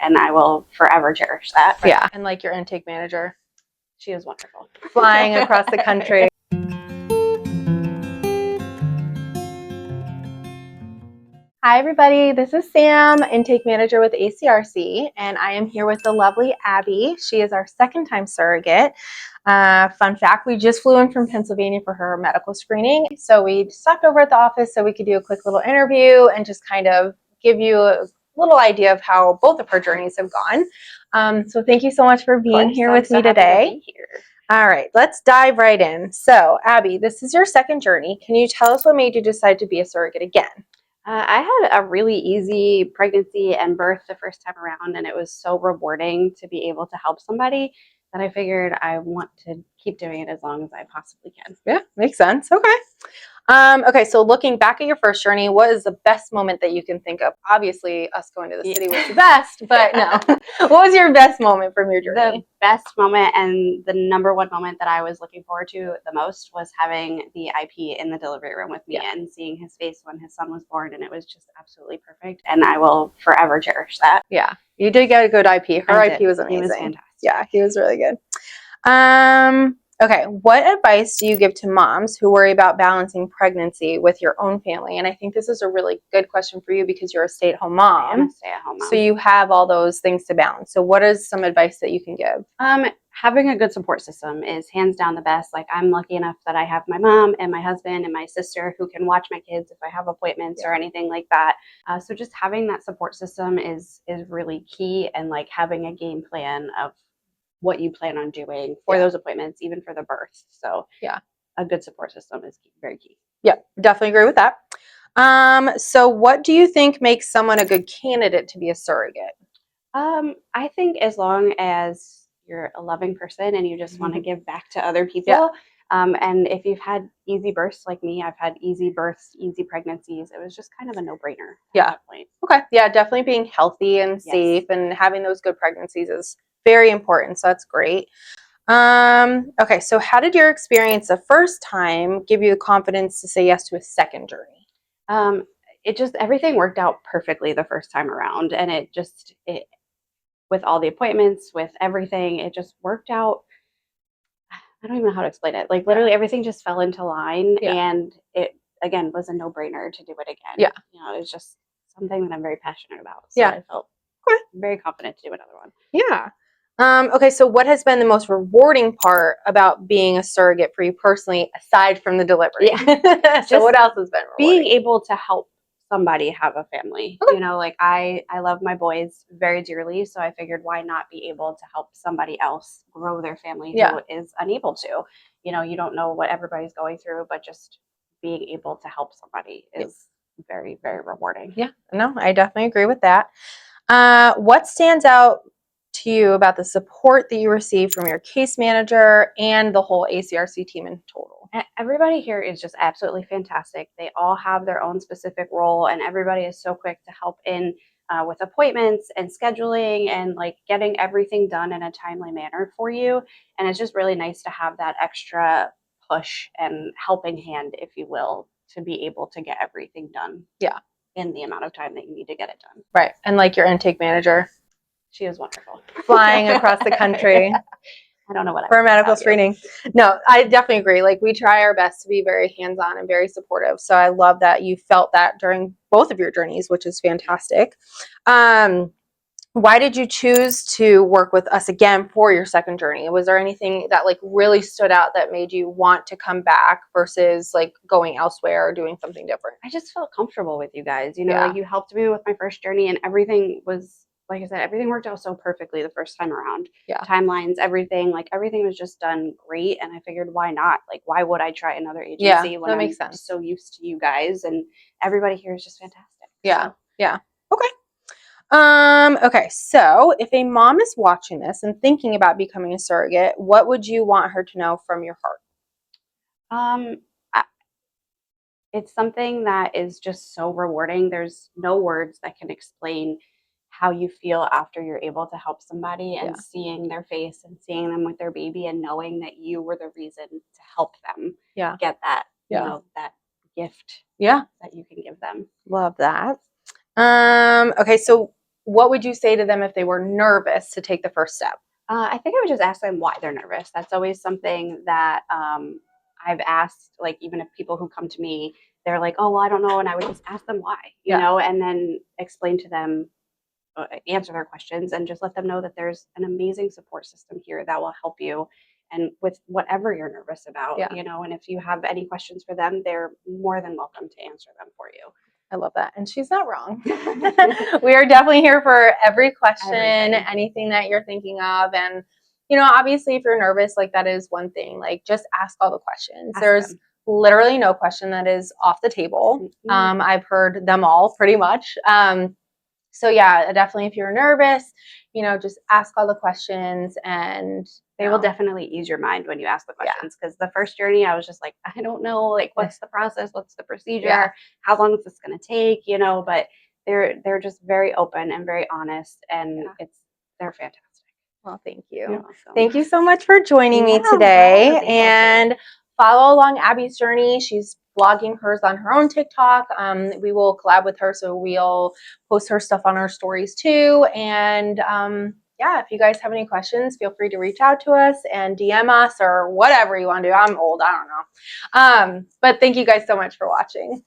and I will forever cherish that. Yeah. And like your intake manager, she is wonderful. Flying across the country. Hi everybody, this is Sam, intake manager with ACRC, and I am here with the lovely Abby. She is our second time surrogate. Fun fact, we just flew in from Pennsylvania for her medical screening, so we stopped over at the office so we could do a quick little interview and just kind of give you a little idea of how both of her journeys have gone. So thank you so much for being here with me today. All right, let's dive right in. So Abby, this is your second journey. Can you tell us what made you decide to be a surrogate again? I had a really easy pregnancy and birth the first time around, and it was so rewarding to be able to help somebody that I figured I want to keep doing it as long as I possibly can. Yeah, makes sense. Okay. Okay, so looking back at your first journey, what is the best moment that you can think of? Obviously, us going to the city was the best, but no. What was your best moment from your journey? The best moment and the number one moment that I was looking forward to the most was having the IP in the delivery room with me and seeing his face when his son was born, and it was just absolutely perfect, and I will forever cherish that. Yeah, you did get a good IP. Her IP was amazing. He was fantastic. Yeah, he was really good. Okay, what advice do you give to moms who worry about balancing pregnancy with your own family? And I think this is a really good question for you because you're a stay-at-home mom. I am a stay-at-home mom. So you have all those things to balance. So what is some advice that you can give? Having a good support system is hands down the best. Like, I'm lucky enough that I have my mom and my husband and my sister who can watch my kids if I have appointments or anything like that. So just having that support system is really key, and like having a game plan of what you plan on doing for those appointments, even for the birth. So a good support system is very key. Yeah, definitely agree with that. So what do you think makes someone a good candidate to be a surrogate? I think as long as you're a loving person and you just want to give back to other people. And if you've had easy births like me, I've had easy births, easy pregnancies. It was just kind of a no-brainer at that point. Okay. Yeah, definitely being healthy and safe and having those good pregnancies is very important. So that's great. Okay, so how did your experience the first time give you the confidence to say yes to a second journey? Everything worked out perfectly the first time around, and it with all the appointments, with everything, it just worked out. I don't even know how to explain it. Like, literally everything just fell into line, and it again was a no-brainer to do it again. Yeah. You know, it's just something that I'm very passionate about. So I felt very confident to do another one. Yeah. Okay, so what has been the most rewarding part about being a surrogate for you personally, aside from the delivery? So what else has been rewarding? Being able to help somebody have a family. You know, like I love my boys very dearly, so I figured why not be able to help somebody else grow their family who is unable to. You know, you don't know what everybody's going through, but just being able to help somebody is very, very rewarding. Yeah, no, I definitely agree with that. What stands out to you about the support that you receive from your case manager and the whole ACRC team in total? Everybody here is just absolutely fantastic. They all have their own specific role, and everybody is so quick to help in with appointments and scheduling and like getting everything done in a timely manner for you. And it's just really nice to have that extra push and helping hand, if you will, to be able to get everything done. Yeah. In the amount of time that you need to get it done. Right. And like your intake manager. She is wonderful. Flying across the country. I don't know what for a medical screening. No, I definitely agree. Like, we try our best to be very hands-on and very supportive. So I love that you felt that during both of your journeys, which is fantastic. Why did you choose to work with us again for your second journey? Was there anything that like really stood out that made you want to come back versus like going elsewhere or doing something different? I just felt comfortable with you guys. You know, like you helped me with my first journey, and everything was, like I said, everything worked out so perfectly the first time around. Timelines, everything was just done great. And I figured, why not? Like, why would I try another agency when I'm so used to you guys? And everybody here is just fantastic. Yeah. So. Yeah. Okay. Okay, so if a mom is watching this and thinking about becoming a surrogate, what would you want her to know from your heart? It's something that is just so rewarding. There's no words that can explain how you feel after you're able to help somebody and seeing their face and seeing them with their baby and knowing that you were the reason to help them get that, you know, that gift that you can give them. Love that. Okay, so what would you say to them if they were nervous to take the first step? I think I would just ask them why they're nervous. That's always something that I've asked, like, even if people who come to me, they're like, oh, well, I don't know. And I would just ask them why, you know, and then explain to them, answer their questions, and just let them know that there's an amazing support system here that will help you. And with whatever you're nervous about, Yeah. you know, and if you have any questions for them, they're more than welcome to answer them for you. I love that. And she's not wrong. We are definitely here for every question, Everything. anything that you're thinking of. And, you know, obviously if you're nervous, like that is one thing, like just ask all the questions. Ask There's them. literally no question that is off the table. I've heard them all pretty much. So yeah, definitely if you're nervous, you know, just ask all the questions and They will definitely ease your mind when you ask the Yeah. questions. Because the first journey, I was just like, I don't know, like, what's the process? What's the procedure? Yeah. How long is this going to take? You know, but they're just very open and very honest, and they're fantastic. Well, thank You're you. welcome. Thank you so much for joining me Yeah, I'm today. glad. And follow along Abby's journey. She's blogging hers on her own TikTok. We will collab with her, so we'll post her stuff on our stories too. And yeah, if you guys have any questions, feel free to reach out to us and DM us or whatever you want to do. I'm old, I don't know. But thank you guys so much for watching.